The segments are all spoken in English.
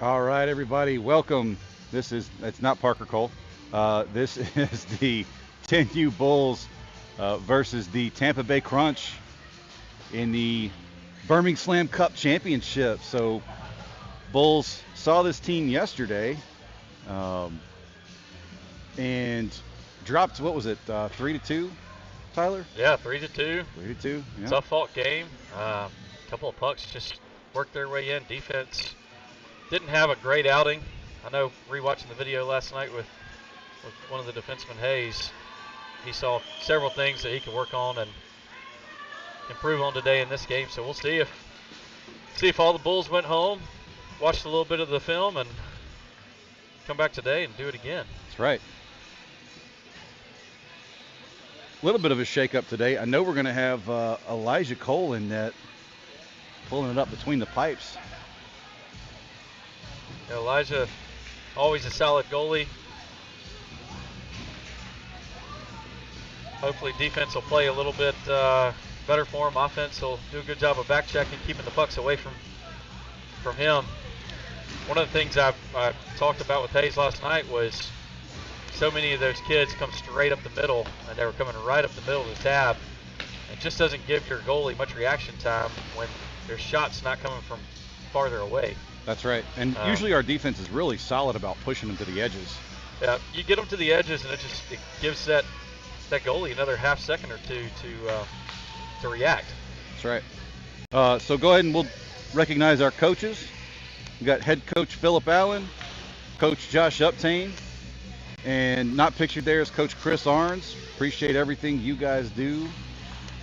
All right, everybody, welcome. It's not Parker Cole. This is the 10U Bulls versus the Tampa Bay Crunch in the BirmingSlam Cup Championship. So, Bulls saw this team yesterday and dropped, what was it, 3-2, Tyler? Yeah, 3-2. 3-2, yeah. Tough fought game. A couple of pucks just worked their way in. Defense didn't have a great outing. I know rewatching the video last night with one of the defensemen, Hayes, he saw several things that he could work on and improve on today in this game. So we'll see if all the Bulls went home, watched a little bit of the film, and come back today and do it again. That's right. A little bit of a shake-up today. I know we're going to have Elijah Cole in net, pulling it up between the pipes. Elijah, always a solid goalie. Hopefully defense will play a little bit better for him. Offense will do a good job of back checking, keeping the pucks away from him. One of the things I talked about with Hayes last night was so many of those kids come straight up the middle, and they were coming right up the middle of the tab. It just doesn't give your goalie much reaction time when their shot's not coming from farther away. That's right. And usually our defense is really solid about pushing them to the edges. Yeah, you get them to the edges, and it gives that goalie another half second or two to react. That's right. So go ahead and we'll recognize our coaches. We got head coach Philip Allen, coach Josh Uptain, and not pictured there is Coach Chris Arns. Appreciate everything you guys do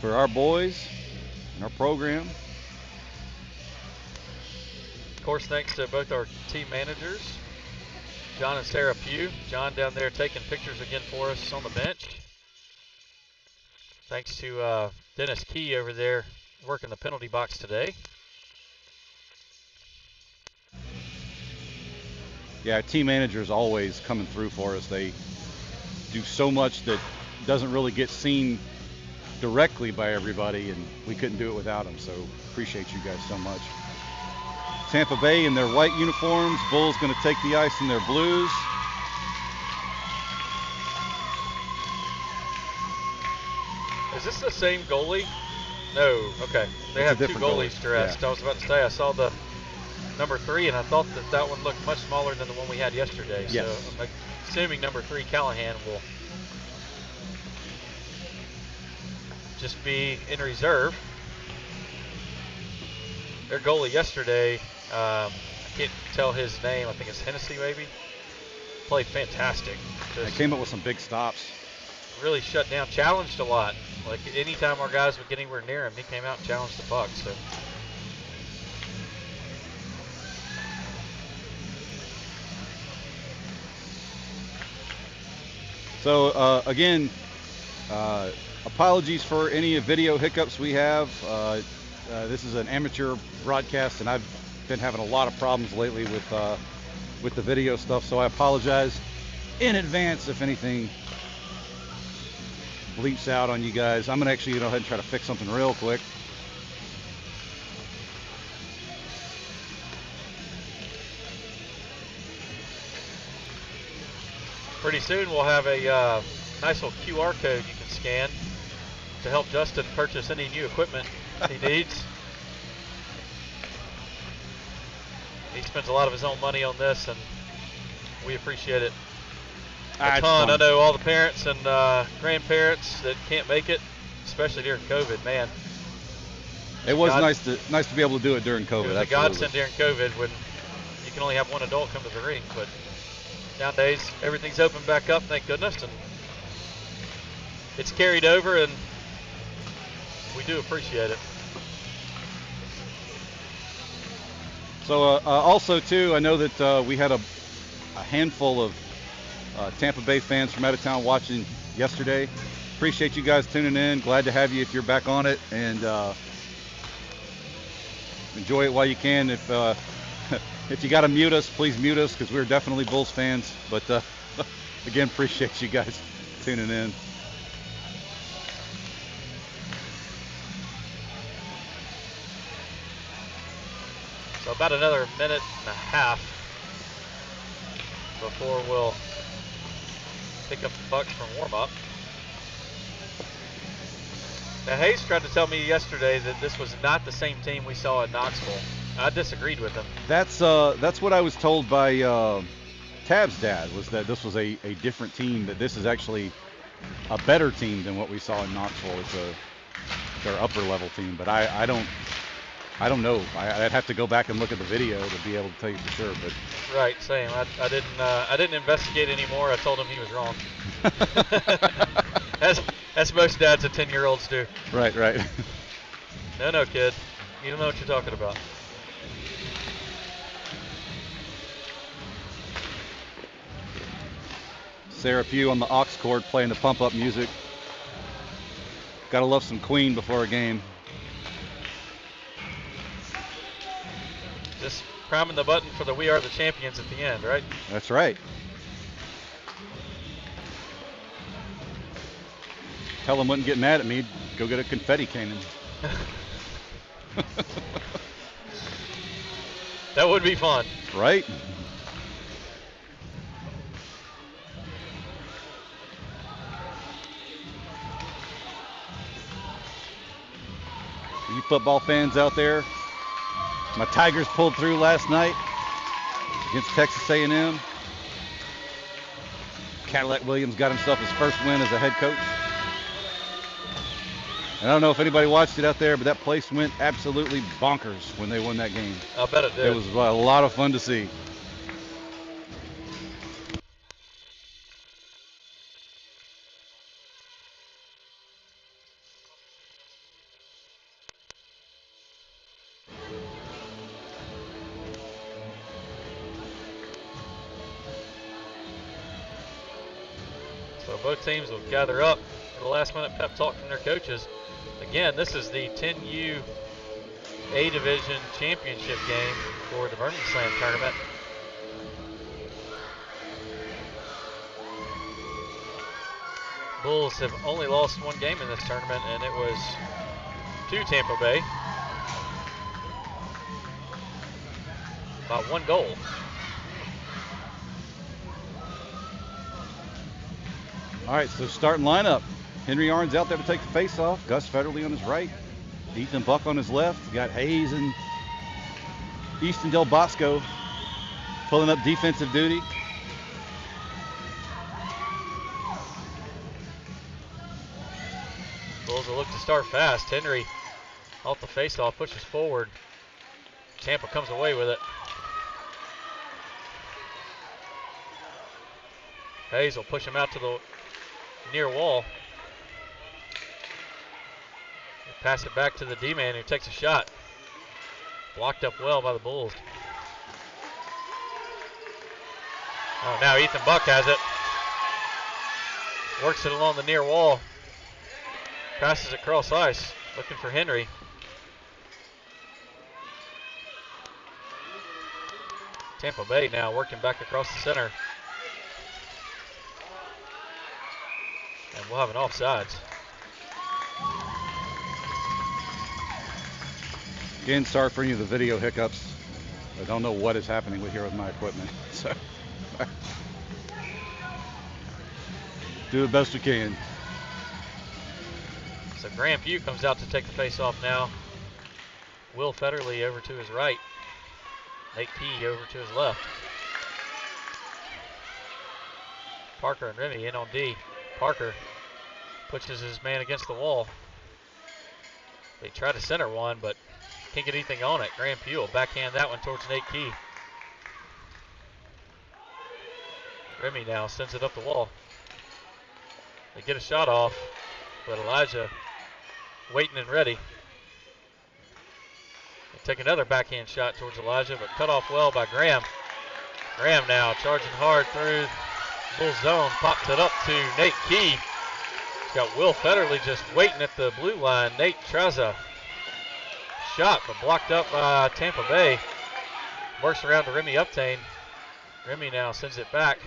for our boys and our program. Of course, thanks to both our team managers, John and Sarah Pugh. John down there taking pictures again for us on the bench. Thanks to Dennis Key over there working the penalty box today. Yeah, our team managers always coming through for us. They do so much that doesn't really get seen directly by everybody, and we couldn't do it without them, so appreciate you guys so much. Tampa Bay in their white uniforms. Bulls going to take the ice in their blues. Is this the same goalie? No. Okay. They have two goalies dressed. Yeah. I was about to say, I saw the number 3, and I thought that one looked much smaller than the one we had yesterday. Yes. So I'm assuming number 3, Callahan, will just be in reserve. Their goalie yesterday, I can't tell his name. I think it's Hennessy, maybe. Played fantastic. They came up with some big stops. Really shut down, challenged a lot. Like anytime our guys would get anywhere near him, he came out and challenged the puck. So again, apologies for any video hiccups we have. This is an amateur broadcast, and I've been having a lot of problems lately with the video stuff, so I apologize in advance if anything bleeps out on you guys. I'm gonna actually go ahead and try to fix something real quick. Pretty soon we'll have a nice little QR code you can scan to help Justin purchase any new equipment he needs. He spends a lot of his own money on this, and we appreciate it a ton. I know all the parents and grandparents that can't make it, especially during COVID, man. It was nice to be able to do it during COVID. It was a godsend during COVID when you can only have one adult come to the ring, but nowadays everything's open back up, thank goodness, and it's carried over, and we do appreciate it. So also too, I know that we had a handful of Tampa Bay fans from out of town watching yesterday. Appreciate you guys tuning in. Glad to have you if you're back on it, and enjoy it while you can. If if you got to mute us, please mute us, because we're definitely Bulls fans. But again, appreciate you guys tuning in. So about another minute and a half before we'll pick up the pucks from warm-up. Now, Hayes tried to tell me yesterday that this was not the same team we saw at Knoxville. I disagreed with him. That's what I was told by Tab's dad, was that this was a different team, that this is actually a better team than what we saw in Knoxville. It's their upper level team, but I don't know. I'd have to go back and look at the video to be able to tell you for sure. But right, same. I didn't investigate anymore. I told him he was wrong. As most dads of 10-year-olds do. Right. No, kid. You don't know what you're talking about. Sarah Pugh on the aux cord playing the pump-up music. Gotta love some Queen before a game. Just priming the button for the "We Are the Champions" at the end, right? That's right. Pelham wouldn't get mad at me. Go get a confetti cannon. That would be fun. Right? You football fans out there, my Tigers pulled through last night against Texas A&M. Cadillac Williams got himself his first win as a head coach. And I don't know if anybody watched it out there, but that place went absolutely bonkers when they won that game. I bet it did. It was a lot of fun to see. So both teams will gather up for the last-minute pep talk from their coaches. Again, this is the 10U A Division Championship game for the BirmingSlam tournament. Bulls have only lost one game in this tournament, and it was to Tampa Bay by 1 goal. All right, so starting lineup. Henry Arns out there to take the face-off. Gus Federley on his right. Ethan Buck on his left. We got Hayes and Easton Del Bosco pulling up defensive duty. Bulls will look to start fast. Henry off the face-off, pushes forward. Tampa comes away with it. Hayes will push him out to the near wall. Pass it back to the D-man who takes a shot. Blocked up well by the Bulls. Oh, now Ethan Buck has it. Works it along the near wall. Passes it across ice, looking for Henry. Tampa Bay now working back across the center. And we'll have an offsides. Again, sorry for any of the video hiccups. I don't know what is happening here with my equipment. So do the best we can. So Graham Pugh comes out to take the face off now. Will Federley over to his right. Nate Key over to his left. Parker and Remy in on D. Parker pushes his man against the wall. They try to center one, but can't get anything on it. Graham Pugh will backhand that one towards Nate Key. Remy now sends it up the wall. They get a shot off, but Elijah waiting and ready. They take another backhand shot towards Elijah, but cut off well by Graham. Graham now charging hard through Bull zone, pops it up to Nate Key. He's got Will Federley just waiting at the blue line. Nate tries a shot, but blocked up by Tampa Bay. Works around to Remy Uptain. Remy now sends it back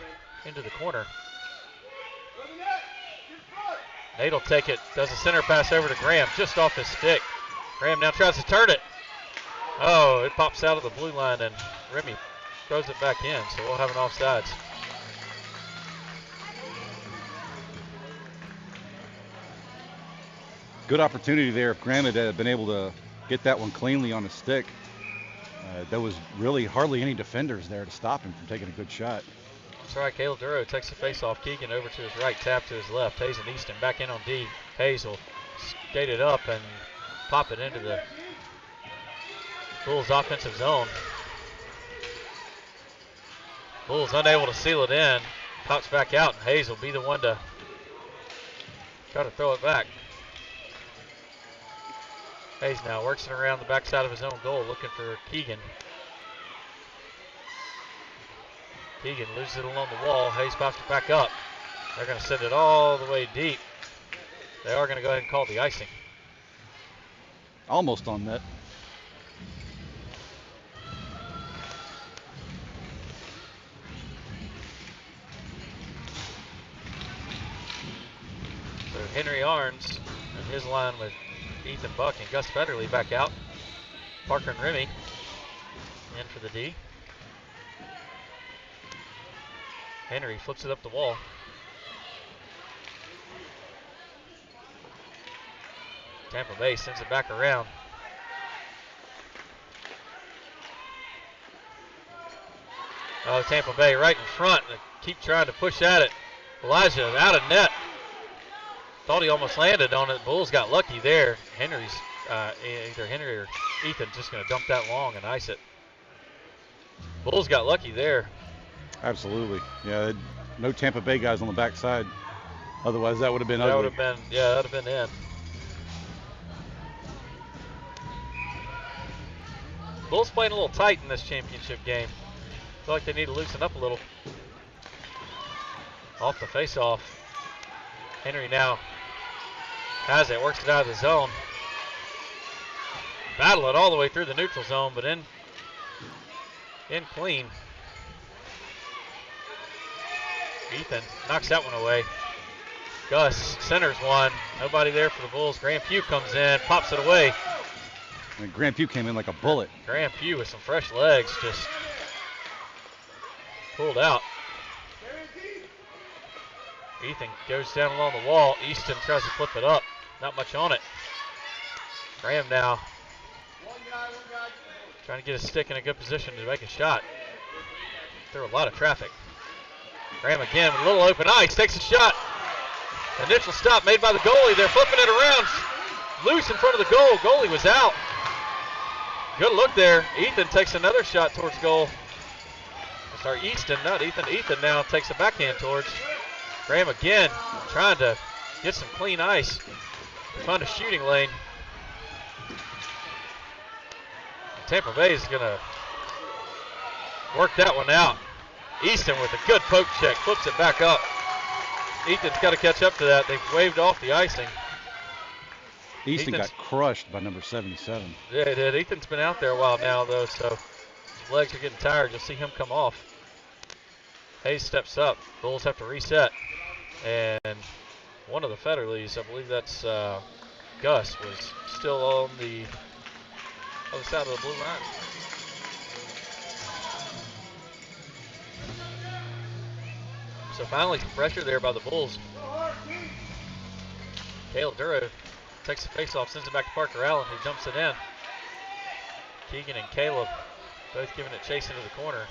into the corner. Nate will take it, does a center pass over to Graham, just off his stick. Graham now tries to turn it. Oh, it pops out of the blue line, and Remy throws it back in, so we'll have an offsides. Good opportunity there. If Graham had been able to get that one cleanly on the stick, there was really hardly any defenders there to stop him from taking a good shot. That's right. Caleb Duro takes the face off. Keegan over to his right, tap to his left. Hayes and Easton back in on D. Hayes will skate it up and pop it into the Bulls offensive zone. Bulls unable to seal it in. Pops back out, and Hayes will be the one to try to throw it back. Hayes now works it around the backside of his own goal, looking for Keegan. Keegan loses it along the wall. Hayes pops it back up. They're going to send it all the way deep. They are going to go ahead and call the icing. Almost on net. So Henry Arns and his line with Ethan Buck and Gus Federley back out. Parker and Remy in for the D. Henry flips it up the wall. Tampa Bay sends it back around. Oh, Tampa Bay right in front. They keep trying to push at it. Elijah out of net. Thought he almost landed on it. Bulls got lucky there. Henry's either Henry or Ethan just going to dump that long and ice it. Bulls got lucky there. Absolutely. Yeah, no Tampa Bay guys on the backside. Otherwise, that would have been ugly. That would have been, yeah, that would have been in. Bulls playing a little tight in this championship game. Feel like they need to loosen up a little. Off the face-off. Henry now has it, works it out of the zone. Battle it all the way through the neutral zone, but in clean. Ethan knocks that one away. Gus centers one. Nobody there for the Bulls. Graham Pugh comes in, pops it away. And Graham Pugh came in like a bullet. Graham Pugh with some fresh legs just pulled out. Ethan goes down along the wall. Easton tries to flip it up. Not much on it. Graham now trying to get his stick in a good position to make a shot. Through a lot of traffic. Graham again with a little open ice, takes a shot. Initial stop made by the goalie. They're flipping it around. Loose in front of the goal. Goalie was out. Good look there. Ethan takes another shot towards goal. Sorry, Easton, not Ethan. Ethan now takes a backhand towards. Graham again trying to get some clean ice. Find a shooting lane. Tampa Bay is going to work that one out. Easton with a good poke check, flips it back up. Ethan's got to catch up to that. They've waved off the icing. Easton got crushed by number 77. Yeah, he did. Ethan's been out there a while now, though, so his legs are getting tired. You'll see him come off. Hayes steps up. Bulls have to reset. And one of the Federleys, I believe that's Gus, was still on the other side of the blue line. So finally some pressure there by the Bulls. Caleb Duro takes the face-off, sends it back to Parker Allen, who dumps it in. Keegan and Caleb both giving it chase into the corner.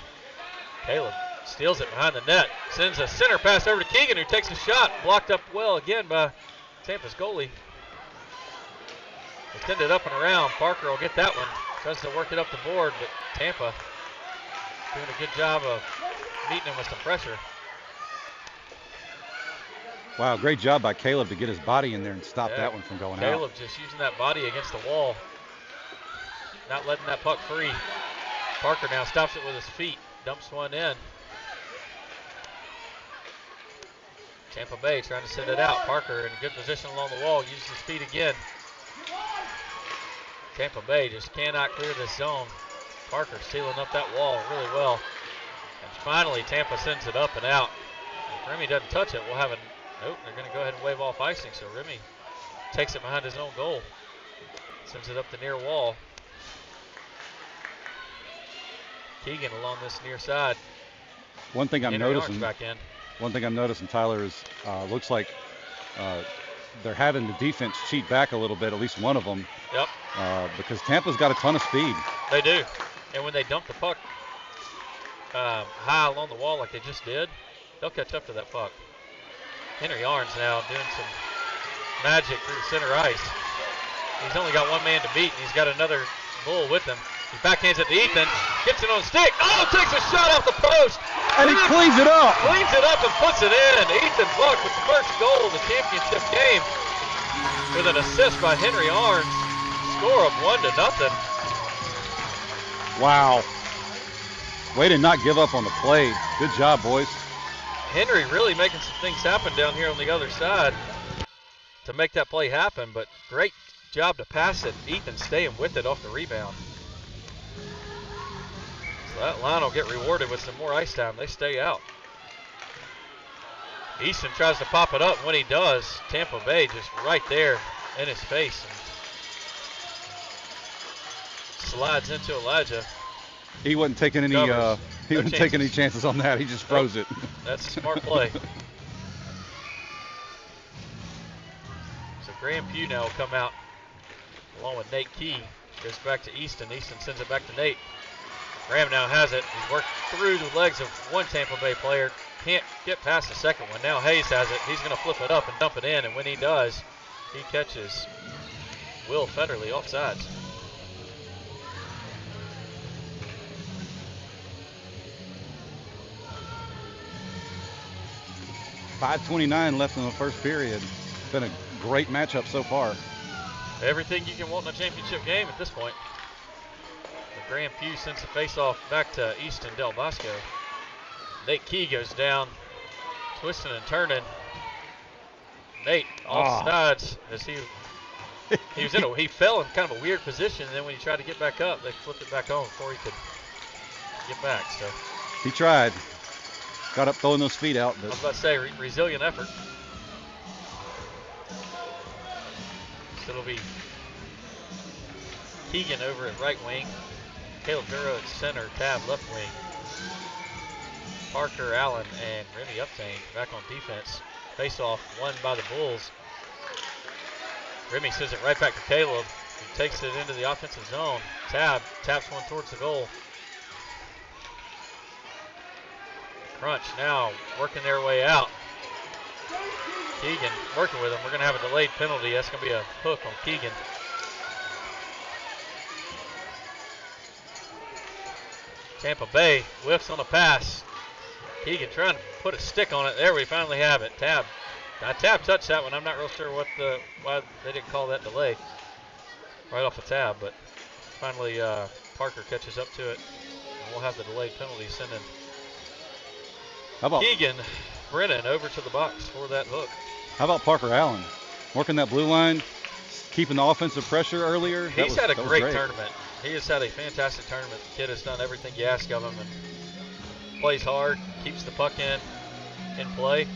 Caleb steals it behind the net, sends a center pass over to Keegan, who takes a shot, blocked up well again by Tampa's goalie. Extended up and around. Parker will get that one. Tries to work it up the board, but Tampa doing a good job of meeting him with some pressure. Wow, great job by Caleb to get his body in there and stop that one from going out. Caleb just using that body against the wall, not letting that puck free. Parker now stops it with his feet, dumps one in. Tampa Bay trying to send it out. Parker in good position along the wall, uses his feet again. Tampa Bay just cannot clear this zone. Parker sealing up that wall really well. And finally, Tampa sends it up and out. If Remy doesn't touch it, we'll have a nope, they're going to go ahead and wave off icing, so Remy takes it behind his own goal. Sends it up the near wall. Keegan along this near side. One thing I'm Henry noticing, back in. Tyler, is looks like they're having the defense cheat back a little bit, at least one of them. Yep. Because Tampa's got a ton of speed. They do. And when they dump the puck high along the wall like they just did, they'll catch up to that puck. Henry Arns now doing some magic through the center ice. He's only got one man to beat, and he's got another bull with him. He backhands it to Ethan, gets it on stick. Oh, takes a shot off the post. And he cleans it up. Cleans it up and puts it in. Ethan Buck with the first goal of the championship game with an assist by Henry Arns. Score of 1-0. Wow. Way to not give up on the play. Good job, boys. Henry really making some things happen down here on the other side to make that play happen, but great job to pass it. Ethan staying with it off the rebound. So that line will get rewarded with some more ice time. They stay out. Easton tries to pop it up. When he does, Tampa Bay just right there in his face and slides into Elijah. He wasn't taking any. He wasn't taking any chances on that. He just froze it. That's a smart play. So Graham Pugh now will come out along with Nate Key. Goes back to Easton. Easton sends it back to Nate. Graham now has it. He's worked through the legs of one Tampa Bay player. Can't get past the second one. Now Hayes has it. He's going to flip it up and dump it in. And when he does, he catches Will Federley offsides. .529 left in the first period. Been a great matchup so far. Everything you can want in a championship game at this point. Graham Pugh sends the face-off back to Easton Del Bosco. Nate Key goes down, twisting and turning. Nate off sides as he was he fell in kind of a weird position, and then when he tried to get back up, they flipped it back on before he could get back. So he tried, got up throwing those feet out. But I was about to say resilient effort. So it'll be Keegan over at right wing. Caleb Duro at center, Tab left wing. Parker Allen and Remy Uptain back on defense. Face off won by the Bulls. Remy sends it right back to Caleb. He takes it into the offensive zone. Taps one towards the goal. Crunch now working their way out. Keegan working with him. We're going to have a delayed penalty. That's going to be a hook on Keegan. Tampa Bay whiffs on a pass. Keegan trying to put a stick on it. There we finally have it. Tab touched that one. I'm not real sure why they didn't call that delay right off the Tab, but finally Parker catches up to it, and we'll have the delayed penalty sending Keegan Brennan over to the box for that hook. How about Parker Allen working that blue line, keeping the offensive pressure earlier? He's had a great tournament. He has had a fantastic tournament. The kid has done everything you ask of him and plays hard, keeps the puck in play.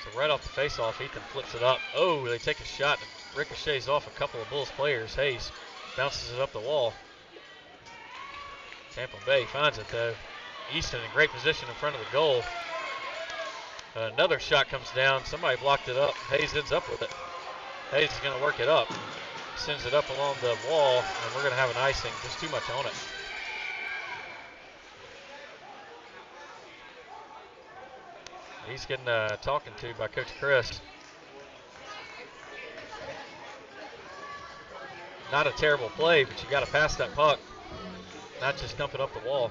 So right off the face-off, Ethan flips it up. Oh, they take a shot and ricochets off a couple of Bulls players. Hayes bounces it up the wall. Tampa Bay finds it though. Easton in great position in front of the goal. Another shot comes down. Somebody blocked it up. Hayes ends up with it. Hayes is going to work it up. Sends it up along the wall, and we're going to have an icing. Just too much on it. He's getting talking to by Coach Chris. Not a terrible play, but you got to pass that puck, not just dump it up the wall.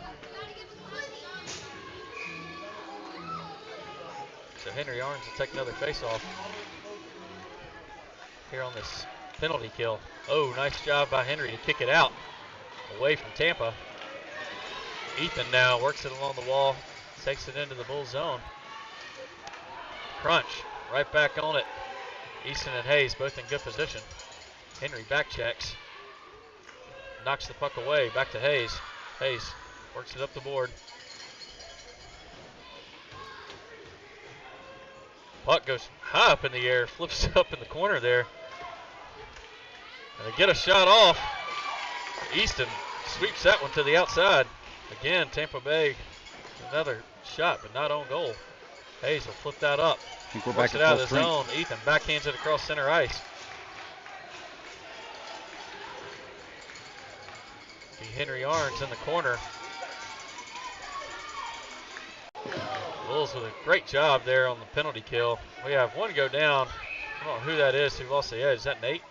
So Henry Arns will take another face-off here on this penalty kill. Oh, nice job by Henry to kick it out away from Tampa. Ethan now works it along the wall, takes it into the Bull zone. Crunch, right back on it. Easton and Hayes both in good position. Henry back checks, knocks the puck away, back to Hayes. Hayes works it up the board. Puck goes high up in the air, flips up in the corner there. And they get a shot off. Easton sweeps that one to the outside. Again, Tampa Bay, another shot, but not on goal. Hayes will flip that up. I think we're Works back it out at of full the strength. zone. Ethan backhands it across center ice. Henry Arns in the corner. Bulls with a great job there on the penalty kill. We have one go down. I don't know who that is who lost the edge. Is that Nate?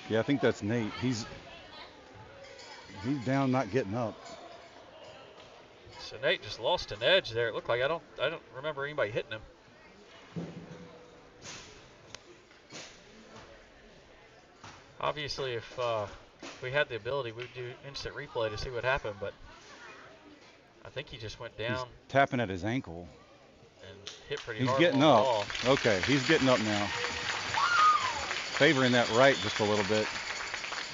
Yeah, I think that's Nate. He's down, not getting up. So Nate just lost an edge there. It looked like I don't remember anybody hitting him. Obviously, if we had the ability, we'd do instant replay to see what happened, but I think he just went down. He's tapping at his ankle. And hit pretty He's hard getting on the up. wall. Okay, he's getting up now. Favoring that right just a little bit.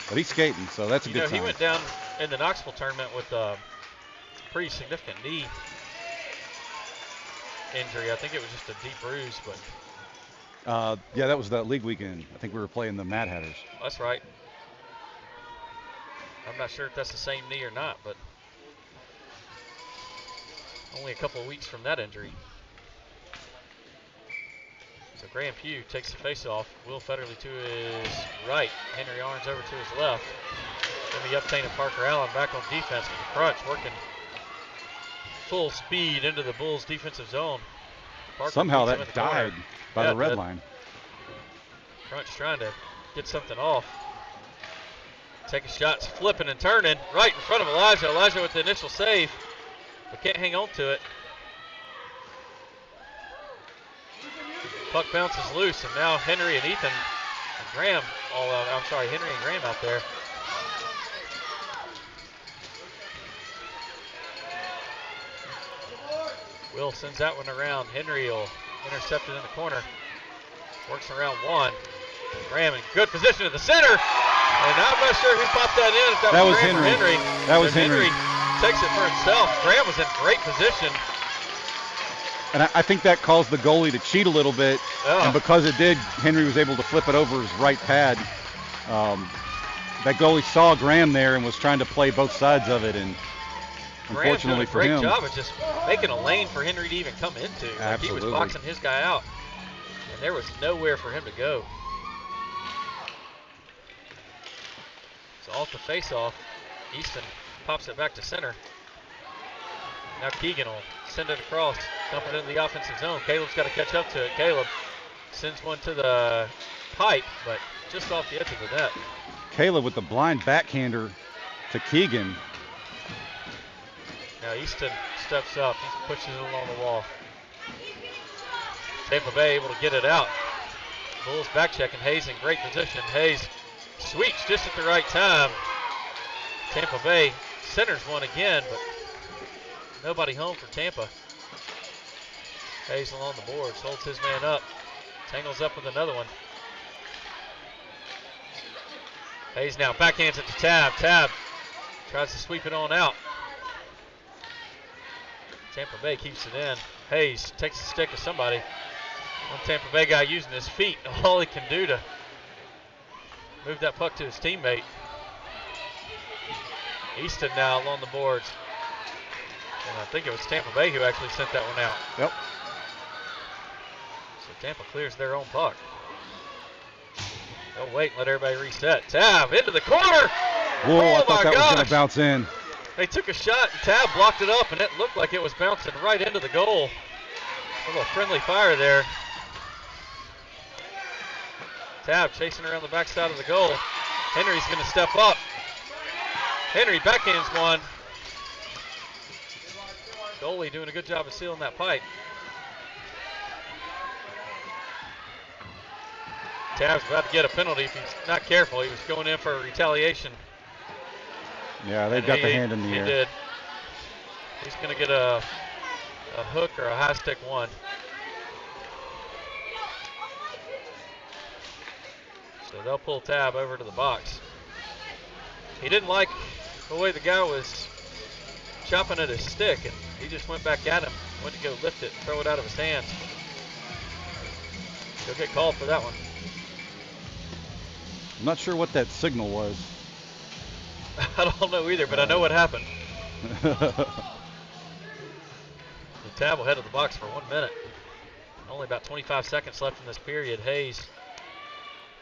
But he's skating, so that's a good sign. He went down in the Knoxville tournament with a pretty significant knee injury. I think it was just a deep bruise, but yeah, that was that league weekend. I think we were playing the Mad Hatters. That's right. I'm not sure if that's the same knee or not, but only a couple of weeks from that injury. So Graham Pugh takes the face-off. Will Federley to his right. Henry Arns over to his left. Jimmy Uptain and Parker Allen back on defense with the crunch, working full speed into the Bulls' defensive zone. Parker Somehow beats him that in the corner. died by the red line. Crunch trying to get something off. Taking shots, flipping and turning right in front of Elijah. Elijah with the initial save, but can't hang on to it. Puck bounces loose, and now Henry and Ethan and Graham all out. I'm sorry, Henry and Graham out there. Will sends that one around. Henry will intercept it in the corner. Works around one. Graham in good position at the center. And I'm not sure who popped that in. If that was Graham Henry. Or Henry. That was Henry. Takes it for himself. Graham was in great position. And I think that caused the goalie to cheat a little bit. Oh. And because it did, Henry was able to flip it over his right pad. That goalie saw Graham there and was trying to play both sides of it. And unfortunately for him, Graham's doing a great job of just making a lane for Henry to even come into. Like he was boxing his guy out. And there was nowhere for him to go. So off the face-off, Easton pops it back to center. Now Keegan will send it across, dump it into the offensive zone. Caleb's got to catch up to it. Caleb sends one to the pipe, but just off the edge of the net. Caleb with the blind backhander to Keegan. Now Easton steps up. He pushes it along the wall. Tampa Bay able to get it out. Bulls back checking. Hayes in great position. Hayes sweeps just at the right time. Tampa Bay centers one again, but nobody home for Tampa. Hayes along the boards, holds his man up, tangles up with another one. Hayes now backhands it to Tab. Tab tries to sweep it on out. Tampa Bay keeps it in. Hayes takes the stick of somebody. One Tampa Bay guy using his feet, all he can do to move that puck to his teammate. Easton now along the boards. And I think it was Tampa Bay who actually sent that one out. Yep. So Tampa clears their own puck. They'll wait and let everybody reset. Tab into the corner. Whoa, I thought that was going to bounce in. They took a shot and Tab blocked it up, and it looked like it was bouncing right into the goal. A little friendly fire there. Tab chasing around the backside of the goal. Henry's going to step up. Henry backhands one. Goalie doing a good job of sealing that pipe. Tab's about to get a penalty if he's not careful. He was going in for a retaliation. Yeah, they've got the hand in the air. He did. He's going to get a hook or a high stick one. So they'll pull Tab over to the box. He didn't like the way the guy was chopping at his stick, and he just went back at him, went to go lift it, throw it out of his hands. He'll get called for that one. I'm not sure what that signal was. I don't know either, but I know what happened. The Tab will head to the box for 1 minute. Only about 25 seconds left in this period. Hayes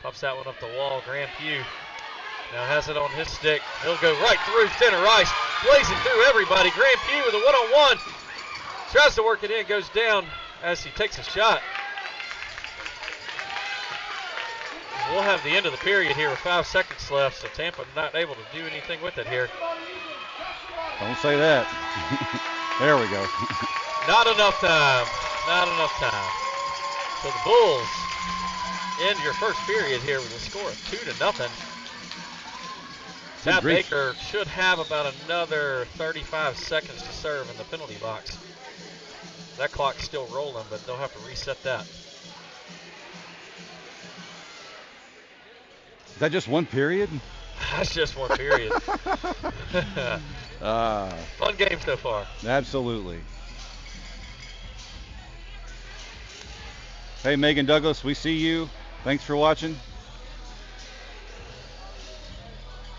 pops that one up the wall. Graham Pugh now has it on his stick. He'll go right through center ice, blazing through everybody. Graham Pugh with a one-on-one. Tries to work it in, goes down as he takes a shot. We'll have the end of the period here with 5 seconds left, so Tampa not able to do anything with it here. Don't say that. There we go. Not enough time. Not enough time. So the Bulls end your first period here with a score of 2-0. Tab Baker should have about another 35 seconds to serve in the penalty box. That clock's still rolling, but they'll have to reset that. Is that just one period? That's just one period. Fun game so far. Absolutely. Hey, Megan Douglas, we see you. Thanks for watching.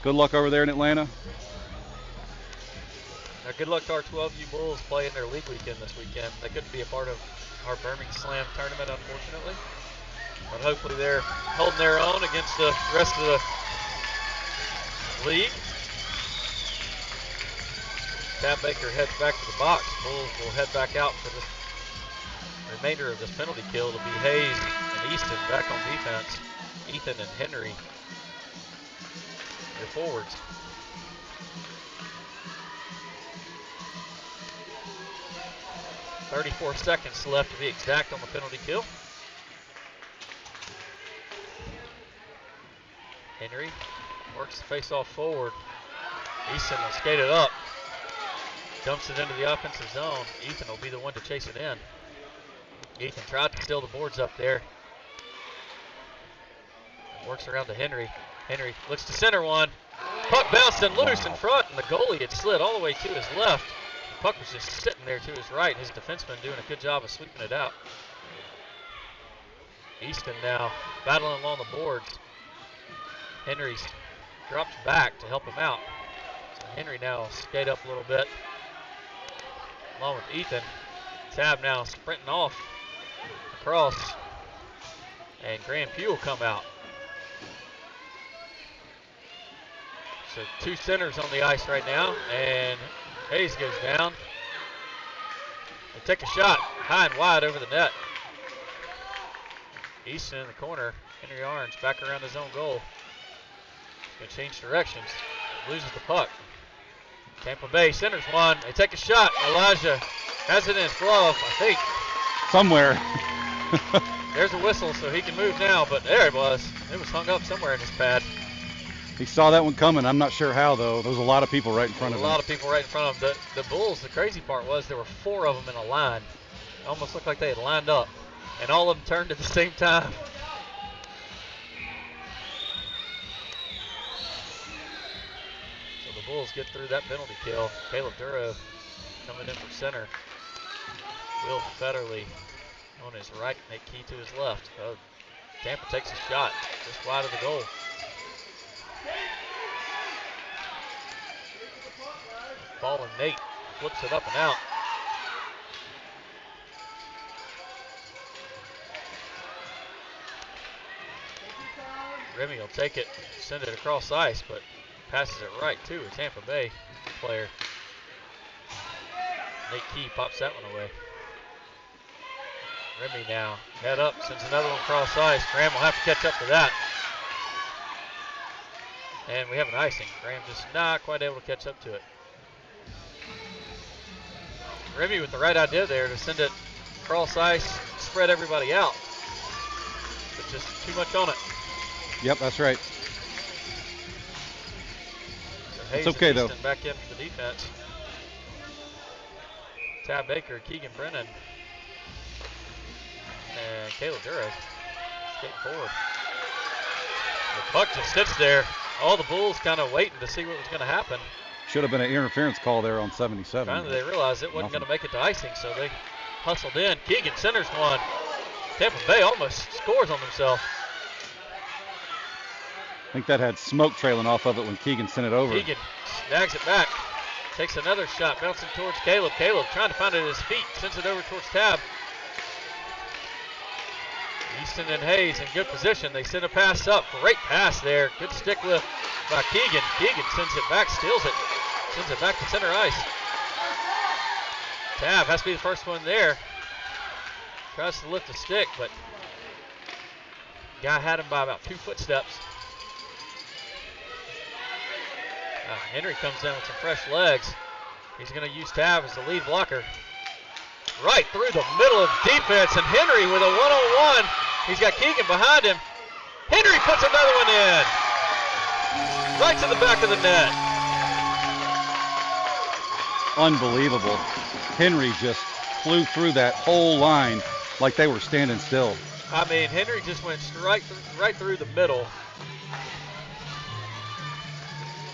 Good luck over there in Atlanta. Now, good luck to our 12U Bulls playing their league weekend this weekend. They couldn't be a part of our BirmingSlam tournament, unfortunately. But hopefully they're holding their own against the rest of the league. Tab Baker heads back to the box. Bulls will head back out for the remainder of this penalty kill. It'll be Hayes and Easton back on defense. Ethan and Henry, your forwards. .34 seconds left to be exact on the penalty kill. Henry works the face-off forward. Easton will skate it up. Dumps it into the offensive zone. Ethan will be the one to chase it in. Ethan tried to steal the boards up there. Works around to Henry. Henry looks to center one. Puck bouncing loose in front, and the goalie had slid all the way to his left. The puck was just sitting there to his right. His defenseman doing a good job of sweeping it out. Easton now battling along the boards. Henry's dropped back to help him out. So Henry now will skate up a little bit along with Ethan. Tab now sprinting off across, and Graham Pugh will come out. So 2 centers on the ice right now, and Hayes goes down. They take a shot high and wide over the net. Easton in the corner. Henry Orange back around his own goal. Going to change directions. Loses the puck. Tampa Bay centers one. They take a shot. Elijah has it in his glove, I think. Somewhere. There's a whistle, so he can move now, but there it was. It was hung up somewhere in his pad. He saw that one coming. I'm not sure how, though. There was a lot of people right in front of him. A lot of people right in front of him. The Bulls, the crazy part was there were 4 of them in a line. It almost looked like they had lined up, and all of them turned at the same time. So the Bulls get through that penalty kill. Caleb Duro coming in for center. Will Federley on his right, Nate Key to his left. Tampa takes a shot just wide of the goal. Fallen Nate flips it up and out. Remy will take it, send it across ice, but passes it right to a Tampa Bay player. Nate Key pops that one away. Remy now head up, sends another one across ice. Graham will have to catch up to that. And we have an icing. Graham just not quite able to catch up to it. Remy with the right idea there to send it across ice, spread everybody out. But just too much on it. Yep, that's right. So Hayes it's okay, and though. Easton back in for the defense. Tab Baker, Keegan Brennan, and Caleb Duro skating forward. The puck just sits there. All the Bulls kind of waiting to see what was going to happen. Should have been an interference call there on 77. Finally, they realized it wasn't going to make it to icing, so they hustled in. Keegan centers one. Tampa Bay almost scores on themselves. I think that had smoke trailing off of it when Keegan sent it over. Keegan snags it back. takes another shot, bouncing towards Caleb. Caleb trying to find it at his feet, sends it over towards Tab. Easton and Hayes in good position. They send a pass up. Great pass there. Good stick lift by Keegan. Keegan sends it back, steals it, sends it back to center ice. Tab has to be the first one there. Tries to lift the stick, but guy had him by about 2 footsteps. Henry comes in with some fresh legs. He's going to use Tab as the lead blocker. Right through the middle of defense, and Henry with a one-on-one. He's got Keegan behind him. Henry puts another one in. Right to the back of the net. Unbelievable. Henry just flew through that whole line like they were standing still. I mean, Henry just went right through the middle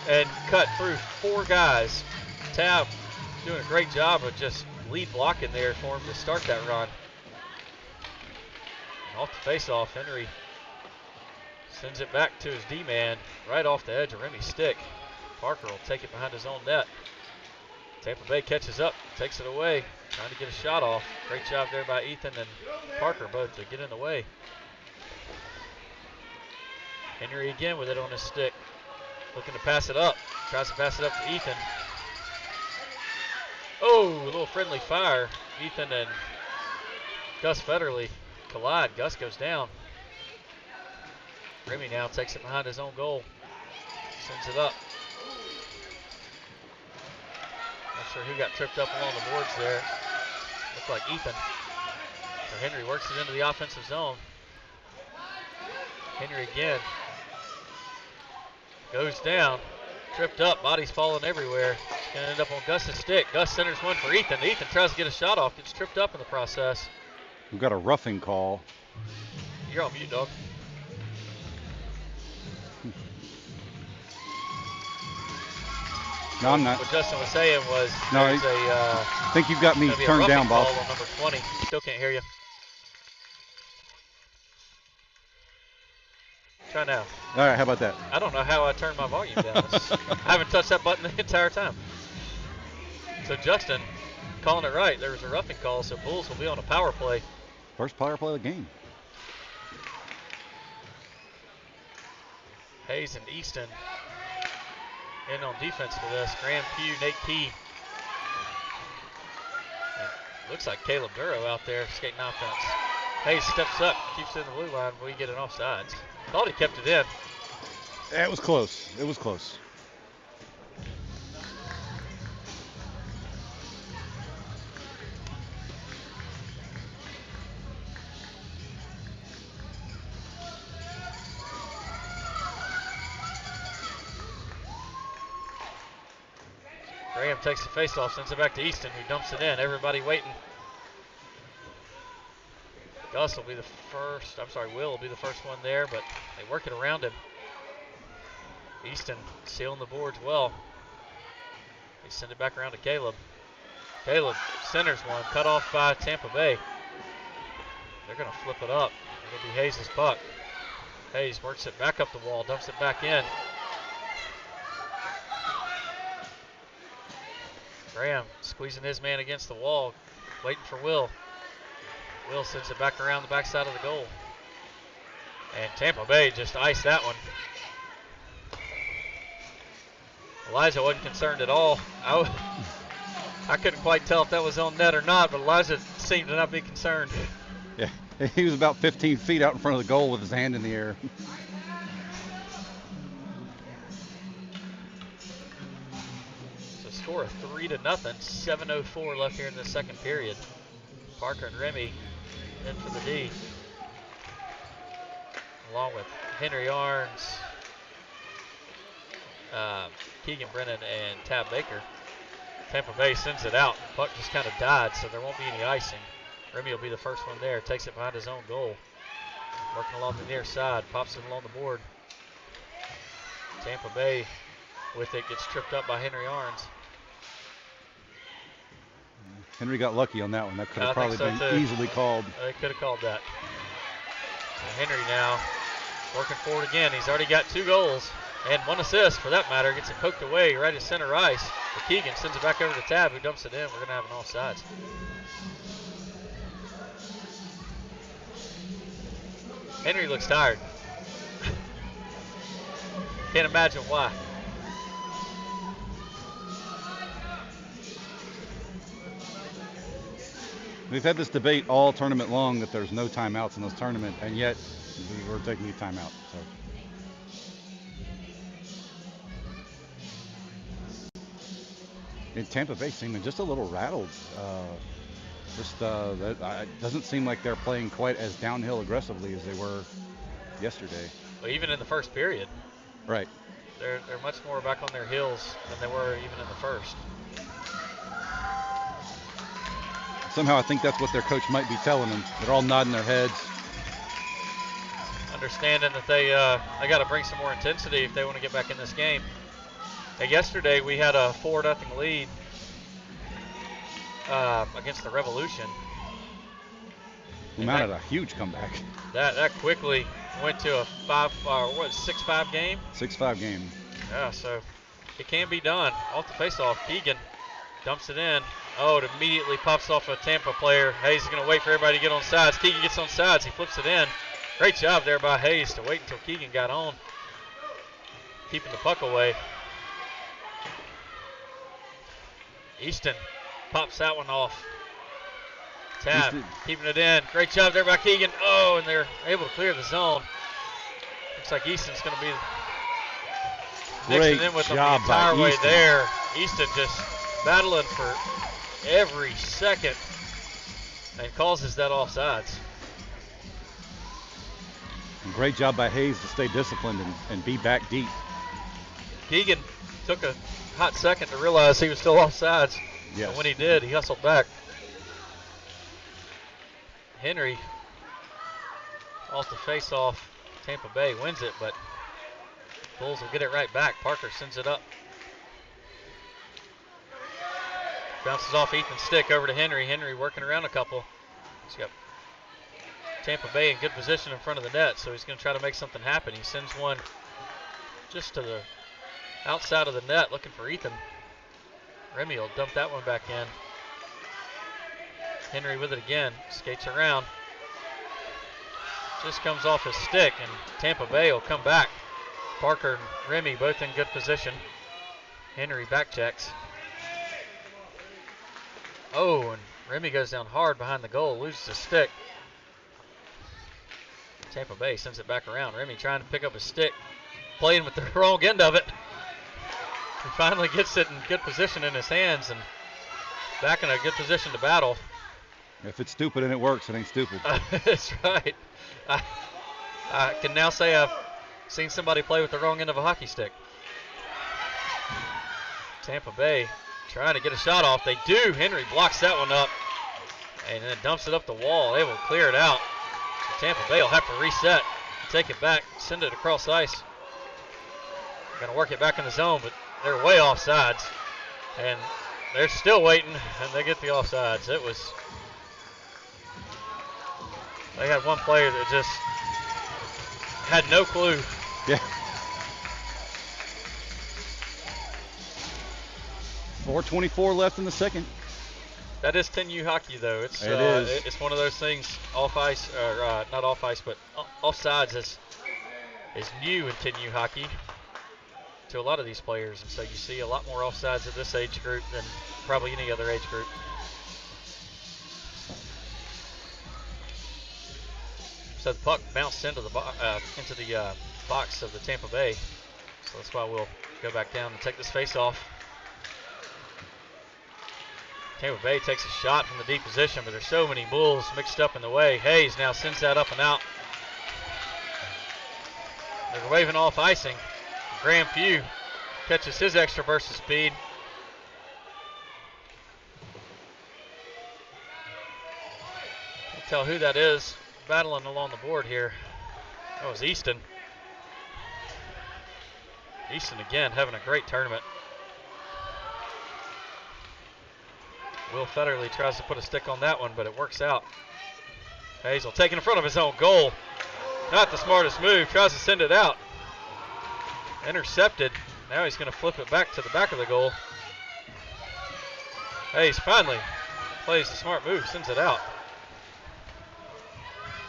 and cut through 4 guys. Tab doing a great job of just lead blocking there for him to start that run. And off the faceoff, Henry sends it back to his D-man right off the edge of Remy's stick. Parker will take it behind his own net. Tampa Bay catches up, takes it away, trying to get a shot off. Great job there by Ethan and Parker both to get in the way. Henry again with it on his stick. Looking to pass it up. Tries to pass it up to Ethan. Oh, a little friendly fire. Ethan and Gus Federley collide. Gus goes down. Remy now takes it behind his own goal. Sends it up. Not sure who got tripped up along the boards there. Looked like Ethan. So Henry works it into the offensive zone. Henry again. Goes down. Tripped up. Body's falling everywhere. Gonna end up on Gus's stick. Gus centers one for Ethan. Ethan tries to get a shot off. Gets tripped up in the process. We've got a roughing call. You're on mute, dog. No, I'm not. What Justin was saying was no, there's I think you've got me turned down, boss. On number 20. Still can't hear you. Try now. All right, how about that? I don't know how I turned my volume down. I haven't touched that button the entire time. So Justin calling it right. There was a roughing call, so Bulls will be on a power play. First power play of the game. Hayes and Easton in on defense for this. Graham Pugh, Nate Key. And looks like Caleb Duro out there skating offense. Hayes steps up, keeps it in the blue line. We get an offsides. Thought he kept it in. It was close. It was close. Graham takes the faceoff, sends it back to Easton, who dumps it in. Everybody waiting. Gus will be the first, Will will be the first one there, but they work it around him. Easton sealing the boards well. They send it back around to Caleb. Caleb centers one, cut off by Tampa Bay. They're going to flip it up. It'll be Hayes' puck. Hayes works it back up the wall, dumps it back in. Graham squeezing his man against the wall, waiting for Will. Will sends it back around the backside of the goal. And Tampa Bay just iced that one. Elijah wasn't concerned at all. I couldn't quite tell if that was on net or not, but Elijah seemed to not be concerned. Yeah, he was about 15 feet out in front of the goal with his hand in the air. So score of 3-0. 7:04 left here in the second period. Parker and Remy in for the D, along with Henry Arns, Keegan Brennan, and Tab Baker. Tampa Bay sends it out. The puck just kind of died, so there won't be any icing. Remy will be the first one there. Takes it behind his own goal. Working along the near side. Pops it along the board. Tampa Bay with it. Gets tripped up by Henry Arns. Henry got lucky on that one. That could have probably been easily called. They could have called that. So Henry now working forward again. He's already got 2 goals and 1 assist for that matter. Gets it poked away right at center ice. But Keegan sends it back over to Tab, who dumps it in. We're going to have an offsides. Henry looks tired. Can't imagine why. We've had this debate all tournament long that there's no timeouts in this tournament, and yet we're taking a timeout. So. In Tampa Bay seeming just a little rattled. It doesn't seem like they're playing quite as downhill aggressively as they were yesterday. Well, even in the first period. Right. They're much more back on their heels than they were even in the first. Somehow I think that's what their coach might be telling them. They're all nodding their heads. Understanding that they got to bring some more intensity if they want to get back in this game. Now, yesterday we had a 4-0 lead against the Revolution. We mounted a huge comeback. That quickly went to a 6-5 game? 6-5 game. Yeah, so it can be done. Off the faceoff, Keegan dumps it in. Oh, it immediately pops off a Tampa player. Hayes is going to wait for everybody to get on sides. Keegan gets on sides. He flips it in. Great job there by Hayes to wait until Keegan got on, keeping the puck away. Easton pops that one off. Tab keeping it in. Great job there by Keegan. Oh, and they're able to clear the zone. Looks like Easton's going to be mixing in with them the entire way there. Easton just battling for every second and causes that offsides. And great job by Hayes to stay disciplined and be back deep. Keegan took a hot second to realize he was still offsides. Yes. And when he did, he hustled back. Henry off the face-off. Tampa Bay wins it, but Bulls will get it right back. Parker sends it up. Bounces off Ethan's stick over to Henry. Henry working around a couple. He's got Tampa Bay in good position in front of the net, so he's going to try to make something happen. He sends one just to the outside of the net looking for Ethan. Remy will dump that one back in. Henry with it again. Skates around. Just comes off his stick, and Tampa Bay will come back. Parker and Remy both in good position. Henry back checks. Oh, and Remy goes down hard behind the goal, loses his stick. Tampa Bay sends it back around. Remy trying to pick up his stick, playing with the wrong end of it. He finally gets it in good position in his hands and back in a good position to battle. If it's stupid and it works, it ain't stupid. That's right. I can now say I've seen somebody play with the wrong end of a hockey stick. Tampa Bay trying to get a shot off. They do. Henry blocks that one up and then dumps it up the wall, able to clear it out. So Tampa Bay will have to reset, take it back, send it across ice. Going to work it back in the zone, but they're way off sides. And they're still waiting, and they get the offsides. They had one player that just had no clue. Yeah. 4:24 left in the second. That is 10U hockey, though. It is. It's one of those things. Off ice, or not off ice, but offsides is new in 10U hockey to a lot of these players, and so you see a lot more offsides at this age group than probably any other age group. So the puck bounced into the box of the Tampa Bay, so that's why we'll go back down and take this face off. Tampa Bay takes a shot from the deep position, but there's so many Bulls mixed up in the way. Hayes now sends that up and out. They're waving off icing. Graham Pugh catches his extra burst of speed. Can't tell who that is battling along the board here. That was Easton. Easton again having a great tournament. Will Federley tries to put a stick on that one, but it works out. Hayes will take it in front of his own goal. Not the smartest move, tries to send it out. Intercepted. Now he's going to flip it back to the back of the goal. Hayes finally plays the smart move, sends it out.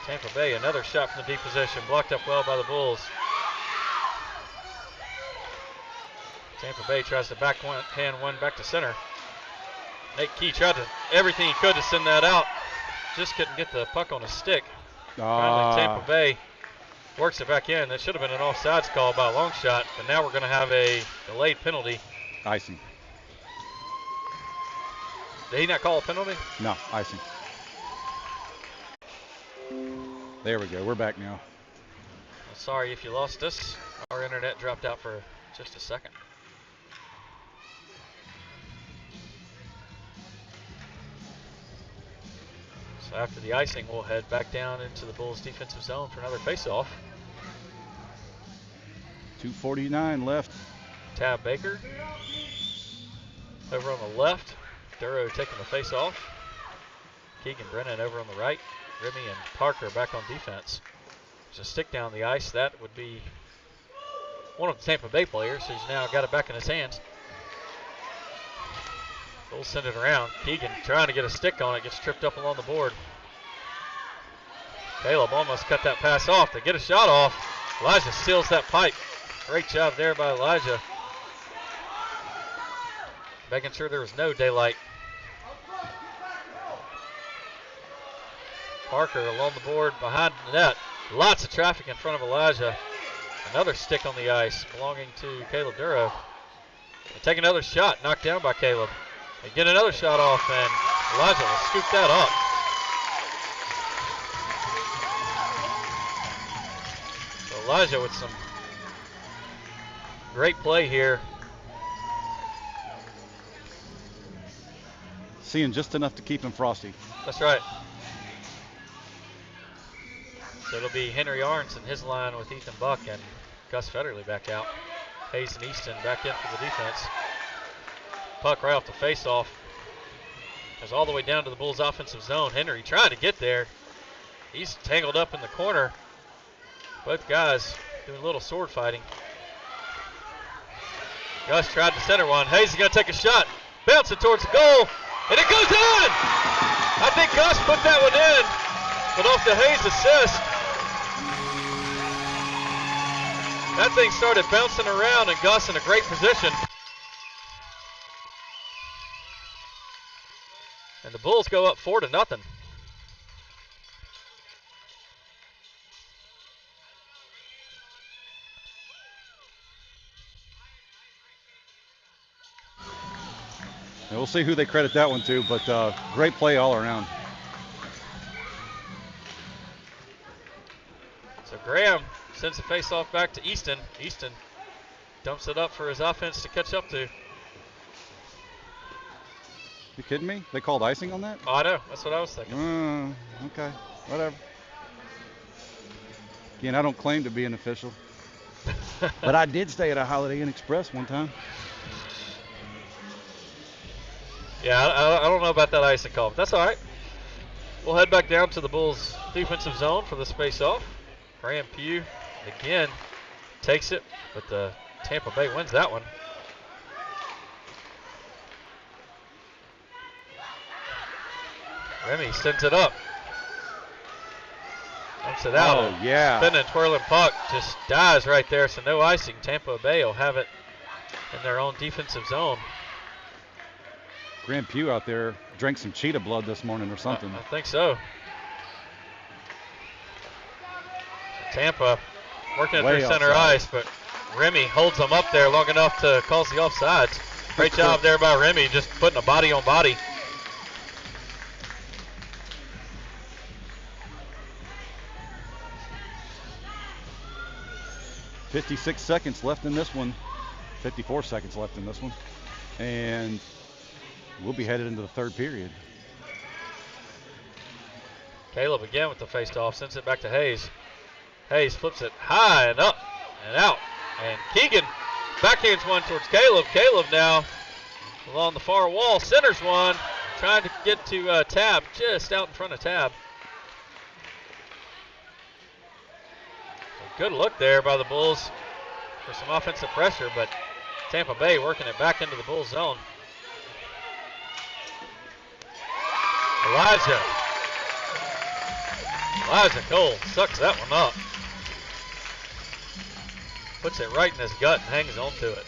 Tampa Bay, another shot from the deep position, blocked up well by the Bulls. Tampa Bay tries to backhand one back to center. Nate Key tried everything he could to send that out. Just couldn't get the puck on a stick. Finally, Tampa Bay works it back in. That should have been an offsides call by a long shot, but now we're going to have a delayed penalty. Icing. Did he not call a penalty? No, icing. There we go. We're back now. Well, sorry if you lost us. Our internet dropped out for just a second. So after the icing, we'll head back down into the Bulls' defensive zone for another face-off. 2:49 left. Tab Baker. Over on the left, Duro taking the face-off. Keegan Brennan over on the right. Remy and Parker back on defense. There's a stick down the ice. That would be one of the Tampa Bay players who's now got it back in his hands. Bulls send it around. Keegan trying to get a stick on it, gets tripped up along the board. Caleb almost cut that pass off. They get a shot off. Elijah seals that pipe. Great job there by Elijah. Making sure there was no daylight. Parker along the board behind the net. Lots of traffic in front of Elijah. Another stick on the ice belonging to Caleb Duro. They take another shot, knocked down by Caleb. They get another shot off, and Elijah will scoop that up. So Elijah with some great play here. Seeing just enough to keep him frosty. That's right. So it'll be Henry Arns in his line with Ethan Buck and Gus Federley back out. Hayes and Easton back in for the defense. Puck right off the face-off. Goes all the way down to the Bulls' offensive zone. Henry trying to get there. He's tangled up in the corner. Both guys doing a little sword fighting. Gus tried to center one. Hayes is going to take a shot. Bouncing towards the goal. And it goes in! I think Gus put that one in. But off the Hayes assist. That thing started bouncing around and Gus in a great position. And the Bulls go up 4-0. And we'll see who they credit that one to, but great play all around. So Graham sends the face-off back to Easton. Easton dumps it up for his offense to catch up to. You kidding me? They called icing on that? Oh, I know. That's what I was thinking. Okay. Whatever. Again, I don't claim to be an official. But I did stay at a Holiday Inn Express one time. Yeah, I don't know about that icing call, but that's all right. We'll head back down to the Bulls' defensive zone for this face-off. Graham Pugh, again, takes it, but the Tampa Bay wins that one. Remy sends it up. Dumps it out. Oh, yeah. Spinning, twirling puck. Just dies right there, so no icing. Tampa Bay will have it in their own defensive zone. Graham Pugh out there drank some cheetah blood this morning or something. I think so. Tampa working it through center ice, but Remy holds them up there long enough to cause the offsides. Great job there by Remy, just putting a body on body. .56 seconds left in this one. 54 seconds left in this one. And we'll be headed into the third period. Caleb again with the face-off, sends it back to Hayes. Hayes flips it high and up and out. And Keegan backhands one towards Caleb. Caleb now along the far wall, centers one, trying to get to Tab, just out in front of Tab. Good look there by the Bulls for some offensive pressure, but Tampa Bay working it back into the Bulls zone. Elijah Cole sucks that one up. Puts it right in his gut and hangs on to it.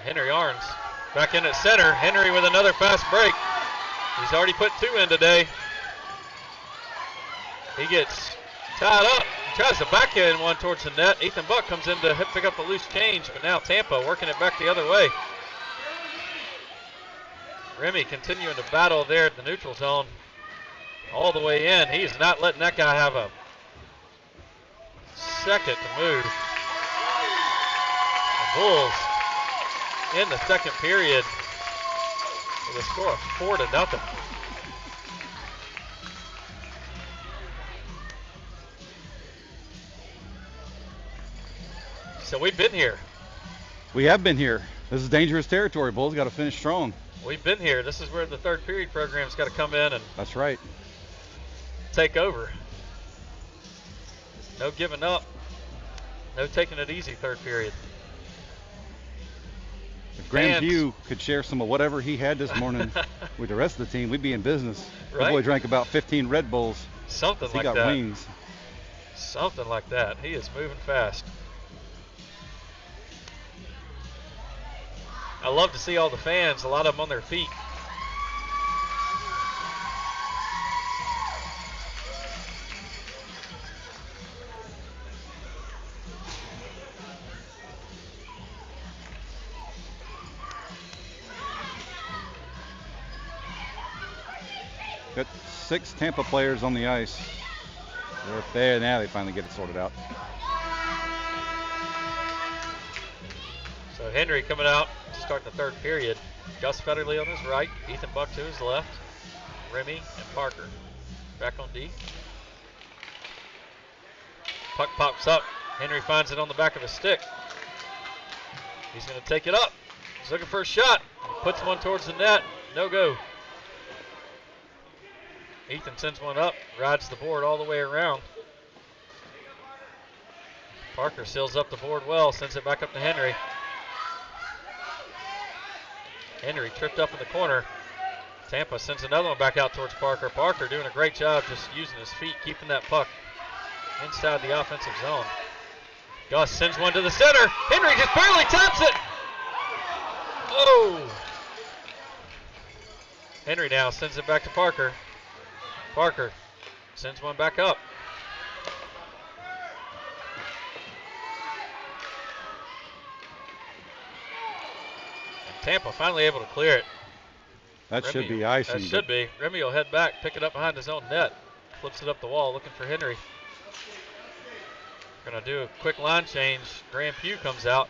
Henry Arns back in at center. Henry with another fast break. He's already put 2 in today. He gets tied up. He tries to backhand one towards the net. Ethan Buck comes in to pick up the loose change, but now Tampa working it back the other way. Remy continuing to battle there at the neutral zone all the way in. He's not letting that guy have a second to move. The Bulls in the second period with a score of 4-0. So we've been here. We have been here. This is dangerous territory. Bulls got to finish strong. We've been here. This is where the third period program's got to come in and that's right. Take over. No giving up. No taking it easy third period. If Grandview could share some of whatever he had this morning with the rest of the team, we'd be in business. Right? The boy drank about 15 Red Bulls. Something like that. He got wings. Something like that. He is moving fast. I love to see all the fans, a lot of them on their feet. Got 6 Tampa players on the ice. They're there now. They finally get it sorted out. So Henry coming out to start the third period. Gus Federley on his right, Ethan Buck to his left, Remy and Parker back on D. Puck pops up. Henry finds it on the back of his stick. He's going to take it up. He's looking for a shot. Puts one towards the net. No go. Ethan sends one up, rides the board all the way around. Parker seals up the board well, sends it back up to Henry. Henry tripped up in the corner. Tampa sends another one back out towards Parker. Parker doing a great job just using his feet, keeping that puck inside the offensive zone. Gus sends one to the center. Henry just barely taps it. Oh! Henry now sends it back to Parker. Parker sends one back up. And Tampa finally able to clear it. That Remy, should be icing. That should be. Remy will head back, pick it up behind his own net, flips it up the wall, looking for Henry. Gonna do a quick line change. Graham Pugh comes out.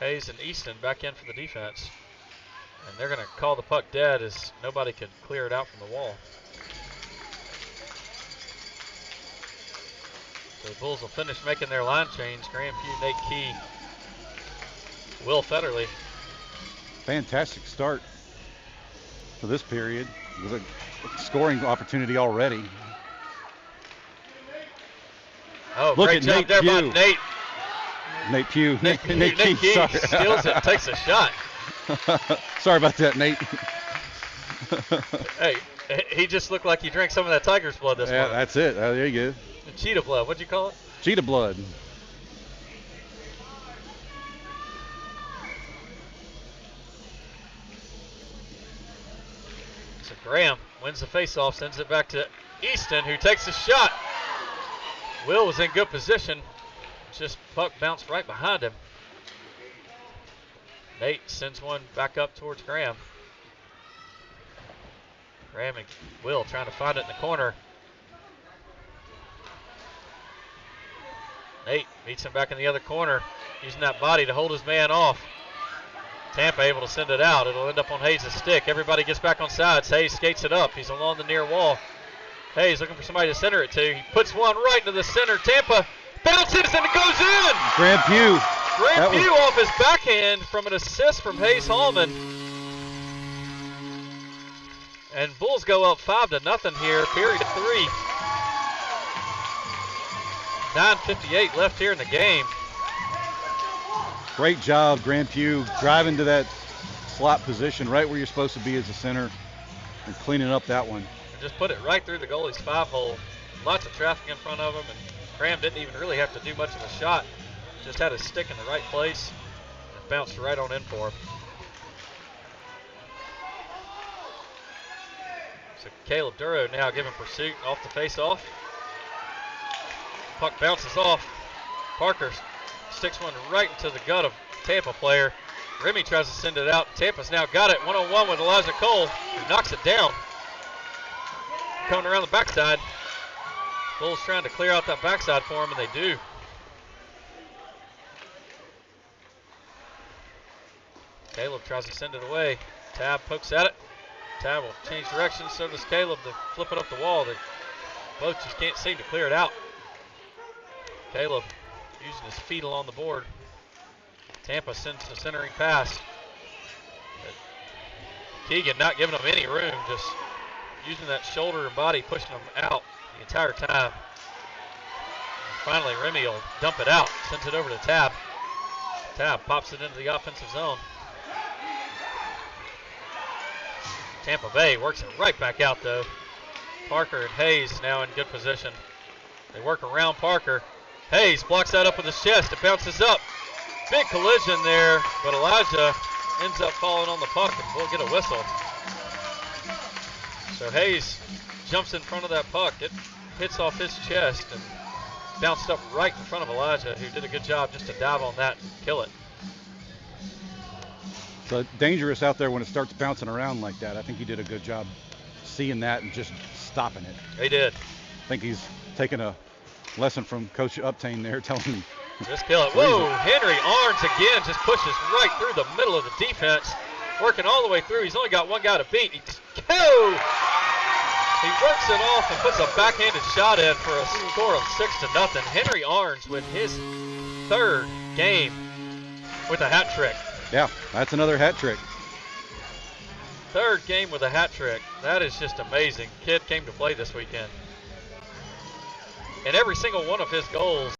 Hayes and Easton back in for the defense. And they're going to call the puck dead as nobody could clear it out from the wall. So the Bulls will finish making their line change. Graham Pugh, Nate Key, Will Federley. Fantastic start for this period. It was a scoring opportunity already. Oh, look great at job Nate there Pugh. by Nate. Nate Pugh. Nate Key sorry. steals it, takes a shot. Sorry about that, Nate. Hey, he just looked like he drank some of that tiger's blood this morning. That's it. There you go. Cheetah blood, what'd you call it? Cheetah blood. So Graham wins the faceoff, sends it back to Easton, who takes a shot. Will was in good position. Just puck bounced right behind him. Nate sends one back up towards Graham. Graham and Will trying to find it in the corner. Nate meets him back in the other corner, using that body to hold his man off. Tampa able to send it out. It'll end up on Hayes' stick. Everybody gets back on sides. Hayes skates it up. He's along the near wall. Hayes looking for somebody to center it to. He puts one right into the center. Tampa bounces and it goes in. Graham Pugh. Graham Pugh off his backhand from an assist from Hayes Hallman. And Bulls go up 5-0 here, period 3. 9:58 left here in the game. Great job, Grandpue, driving to that slot position right where you're supposed to be as a center and cleaning up that one. And just put it right through the goalie's 5-hole. Lots of traffic in front of him, and Graham didn't even really have to do much of a shot. Just had his stick in the right place and bounced right on in for him. So Caleb Duro now giving pursuit off the face-off. Puck bounces off. Parker sticks one right into the gut of Tampa player. Remy tries to send it out. Tampa's now got it. One-on-one with Elijah Cole, who knocks it down. Coming around the backside. Bulls trying to clear out that backside for him, and they do. Caleb tries to send it away. Tab pokes at it. Tab will change direction, so does Caleb to flip it up the wall. They both just can't seem to clear it out. Caleb using his feet along the board. Tampa sends the centering pass. Keegan not giving them any room, just using that shoulder and body, pushing them out the entire time. And finally, Remy will dump it out, sends it over to Tab. Tab pops it into the offensive zone. Tampa Bay works it right back out though. Parker and Hayes now in good position. They work around Parker. Hayes blocks that up with his chest. It bounces up. Big collision there, but Elijah ends up falling on the puck and we'll get a whistle. So Hayes jumps in front of that puck. It hits off his chest and bounced up right in front of Elijah, who did a good job just to dive on that and kill it. So dangerous out there when it starts bouncing around like that. I think he did a good job seeing that and just stopping it. He did. I think he's taking a lesson from Coach Uptain there, telling him. Just kill it. Whoa, Henry Arns again just pushes right through the middle of the defense, working all the way through. He's only got one guy to beat. He works it off and puts a backhanded shot in for a score of 6-0. Henry Arns with his third game with a hat trick. Yeah, that's another hat trick. Third game with a hat trick. That is just amazing. Kid came to play this weekend. And every single one of his goals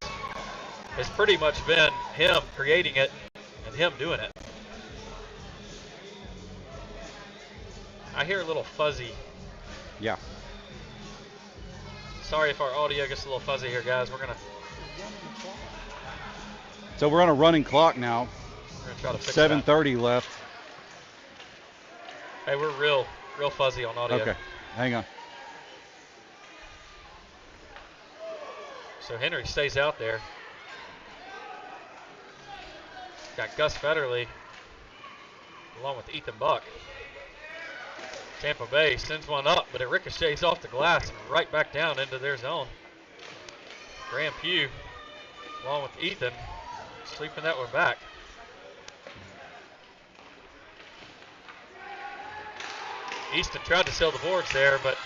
has pretty much been him creating it and him doing it. I hear a little fuzzy. Yeah. Sorry if our audio gets a little fuzzy here, guys. So we're on a running clock now. Try to fix 7:30 left. Hey, we're real fuzzy on audio. Okay, hang on. So Henry stays out there. Got Gus Federley along with Ethan Buck. Tampa Bay sends one up, but it ricochets off the glass and right back down into their zone. Graham Pugh along with Ethan sweeping that one back. Easton tried to sell the boards there, but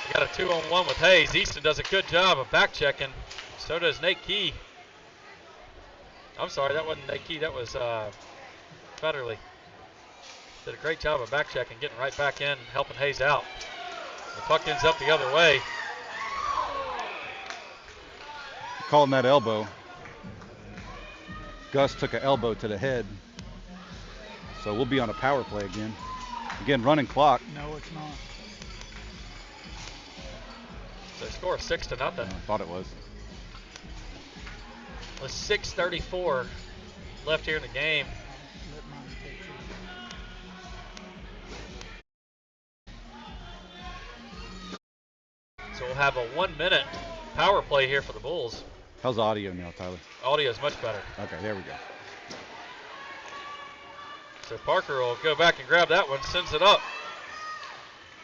we got a 2-on-1 with Hayes. Easton does a good job of back checking. So does Nate Key. I'm sorry, that wasn't Nate Key. That was Federley. Did a great job of back checking, getting right back in, helping Hayes out. The puck ends up the other way. Calling that elbow. Gus took an elbow to the head. So we'll be on a power play again. Again, running clock. No, it's not. So score 6-0. I thought it was. With 6:34 left here in the game. So we'll have a 1-minute power play here for the Bulls. How's the audio now, Tyler? Audio is much better. Okay, there we go. So Parker will go back and grab that one, sends it up.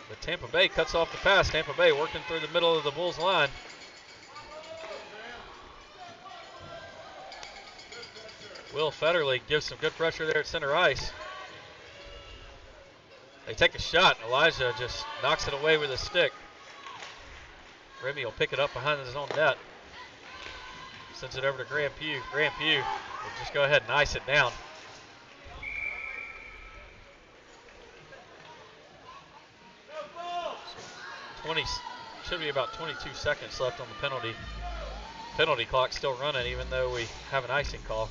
But Tampa Bay cuts off the pass. Tampa Bay working through the middle of the Bulls line. Will Federley gives some good pressure there at center ice. They take a shot, and Elijah just knocks it away with his stick. Remy will pick it up behind his own net. Sends it over to Graham Pugh. Graham Pugh will just go ahead and ice it down. should be about 22 seconds left on the penalty clock still running, even though we have an icing call.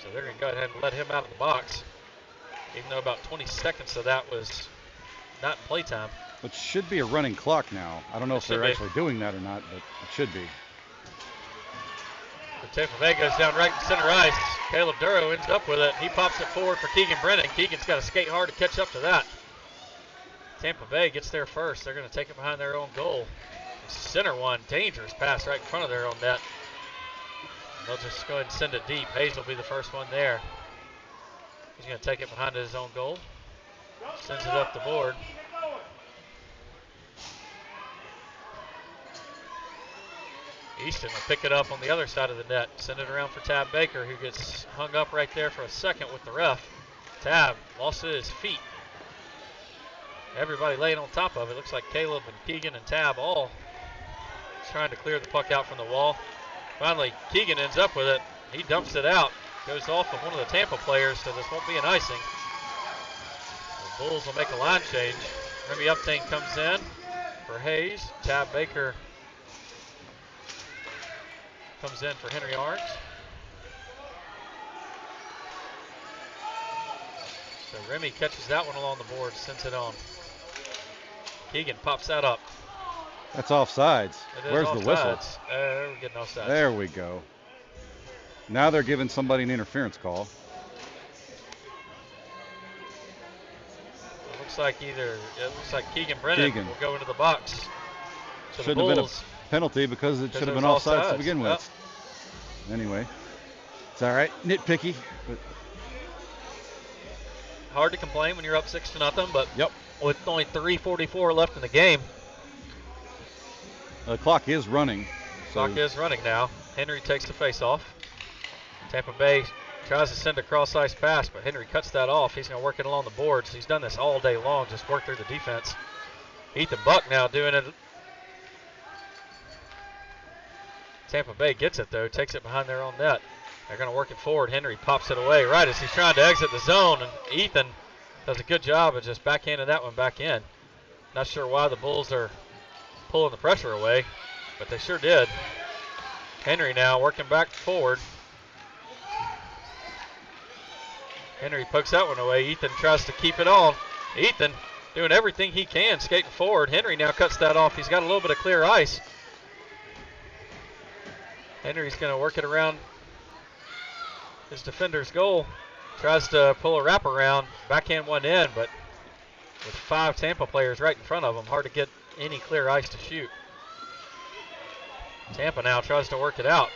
So they're going to go ahead and let him out of the box, even though about 20 seconds of that was not in playtime. It should be a running clock now. I don't know if they're actually doing that or not, but it should be. The Tampa Bay goes down right in center ice. Caleb Duro ends up with it. He pops it forward for Keegan Brennan. Keegan's got to skate hard to catch up to that. Tampa Bay gets there first. They're going to take it behind their own goal. Center one, dangerous pass right in front of their own net. They'll just go ahead and send it deep. Hayes will be the first one there. He's going to take it behind his own goal. Sends it up the board. Easton will pick it up on the other side of the net. Send it around for Tab Baker, who gets hung up right there for a second with the ref. Tab lost his feet. Everybody laying on top of it. Looks like Caleb and Keegan and Tab all trying to clear the puck out from the wall. Finally, Keegan ends up with it. He dumps it out. Goes off of one of the Tampa players, so this won't be an icing. The Bulls will make a line change. Remy Uptain comes in for Hayes. Tab Baker comes in for Henry Arns. So Remy catches that one along the board, sends it on. Keegan pops that up. That's offsides. Where's the whistle? We're getting offsides. There we go. Now they're giving somebody an interference call. It looks like Keegan Brennan will go into the box. So should have been a penalty because it should have been offsides to begin with. Yep. Anyway, it's all right. Nitpicky. But hard to complain when you're up 6-0, but yep. With only 3:44 left in the game. The clock is running. Clock is running now. Henry takes the face off. Tampa Bay tries to send a cross-ice pass, but Henry cuts that off. He's going to work it along the boards. He's done this all day long, just work through the defense. Ethan Buck now doing it. Tampa Bay gets it, though, takes it behind their own net. They're going to work it forward. Henry pops it away right as he's trying to exit the zone, and Ethan does a good job of just backhanding that one back in. Not sure why the Bulls are pulling the pressure away, but they sure did. Henry now working back forward. Henry pokes that one away. Ethan tries to keep it on. Ethan doing everything he can, skating forward. Henry now cuts that off. He's got a little bit of clear ice. Henry's going to work it around his defender's goal. Tries to pull a wraparound, backhand one in, but with 5 Tampa players right in front of him, hard to get any clear ice to shoot. Tampa now tries to work it out.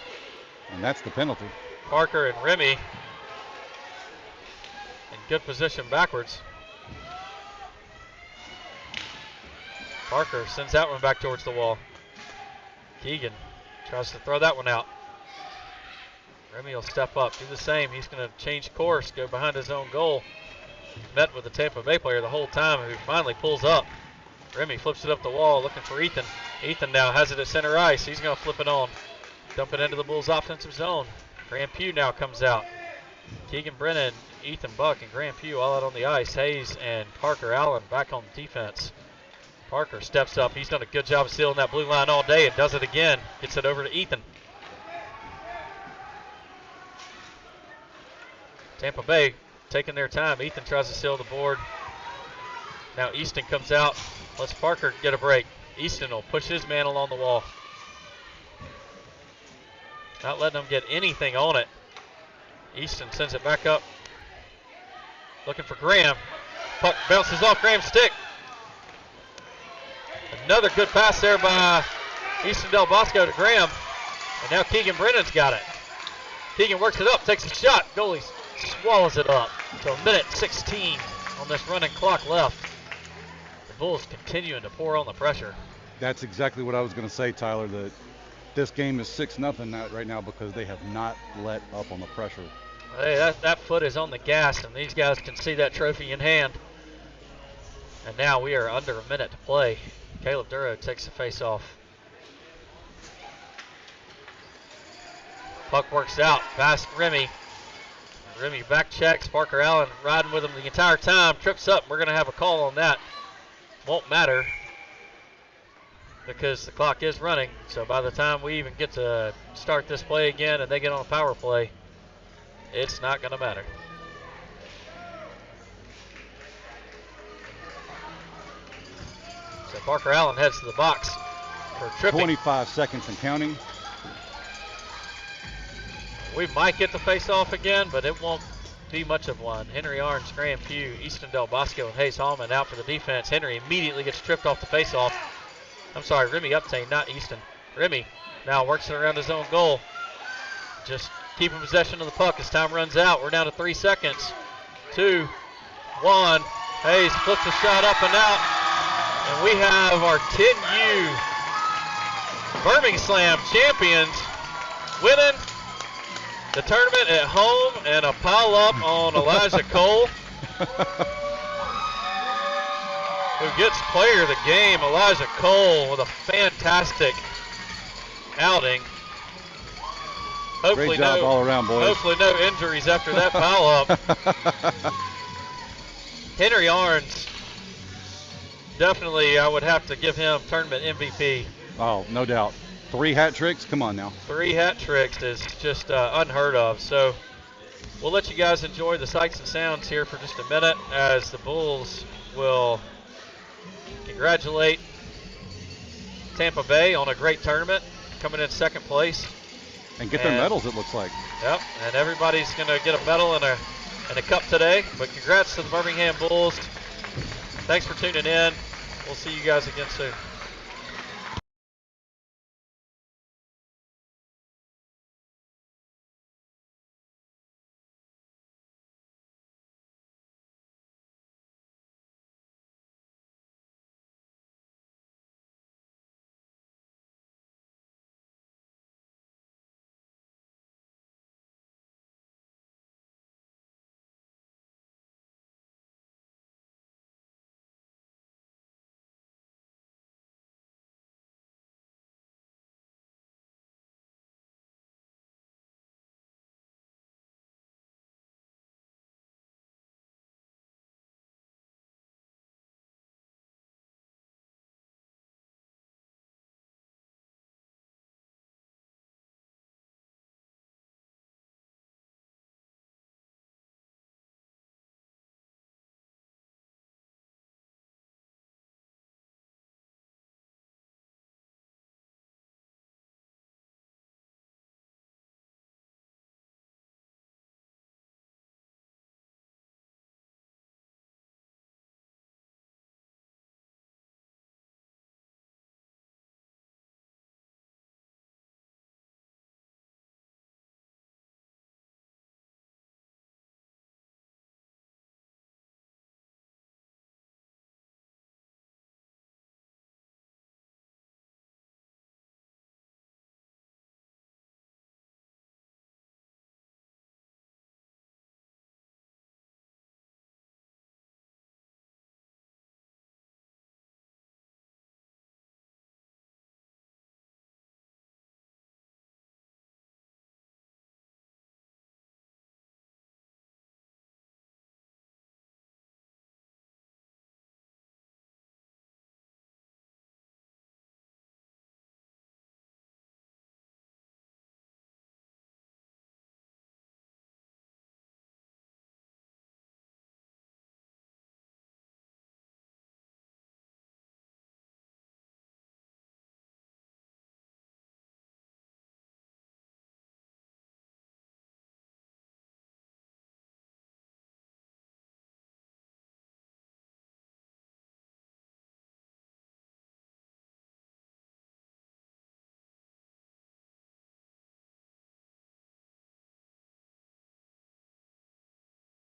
And that's the penalty. Parker and Remy in good position backwards. Parker sends that one back towards the wall. Keegan tries to throw that one out. Remy will step up, do the same. He's going to change course, go behind his own goal. Met with the Tampa Bay player the whole time, who finally pulls up. Remy flips it up the wall, looking for Ethan. Ethan now has it at center ice. He's going to flip it on. Dump it into the Bulls' offensive zone. Graham Pugh now comes out. Keegan Brennan, Ethan Buck, and Graham Pugh all out on the ice. Hayes and Parker Allen back on defense. Parker steps up. He's done a good job of sealing that blue line all day and does it again. Gets it over to Ethan. Tampa Bay taking their time. Ethan tries to seal the board. Now Easton comes out. Lets Parker get a break. Easton will push his man along the wall. Not letting them get anything on it. Easton sends it back up. Looking for Graham. Puck bounces off Graham's stick. Another good pass there by Easton Del Bosco to Graham. And now Keegan Brennan's got it. Keegan works it up, takes a shot. Goalie swallows it up. So a minute 16 on this running clock left. The Bulls continuing to pour on the pressure. That's exactly what I was going to say, Tyler, that this game is 6-0 right now because they have not let up on the pressure. Hey, that foot is on the gas, and these guys can see that trophy in hand. And now we are under a minute to play. Caleb Duro takes the face off. Puck works out past Remy. Remy back checks. Parker Allen riding with him the entire time. Trips up. We're going to have a call on that. Won't matter because the clock is running. So by the time we even get to start this play again and they get on a power play, it's not going to matter. So Parker Allen heads to the box for tripping. 25 seconds and counting. We might get the face-off again, but it won't be much of one. Henry Arns, Graham Pugh, Easton Del Bosco, and Hayes Hallman out for the defense. Henry immediately gets tripped off the face-off. I'm sorry, Remy Uptain, not Easton. Remy now works it around his own goal. Just keeping possession of the puck as time runs out. We're down to 3 seconds. 2, 1. Hayes flips the shot up and out. And we have our 10U BirmingSlam champions winning the tournament at home, and a pile up on Elijah Cole, who gets player of the game. Elijah Cole with a fantastic outing. Hopefully Great job all around, boys. Hopefully no injuries after that pile up. Henry Arns, definitely I would have to give him tournament MVP. Oh, no doubt. 3 hat tricks? Come on now. 3 hat tricks is just unheard of. So we'll let you guys enjoy the sights and sounds here for just a minute as the Bulls will congratulate Tampa Bay on a great tournament, coming in second place. And get their medals, it looks like. Yep, and everybody's going to get a medal and a cup today. But congrats to the Birmingham Bulls. Thanks for tuning in. We'll see you guys again soon.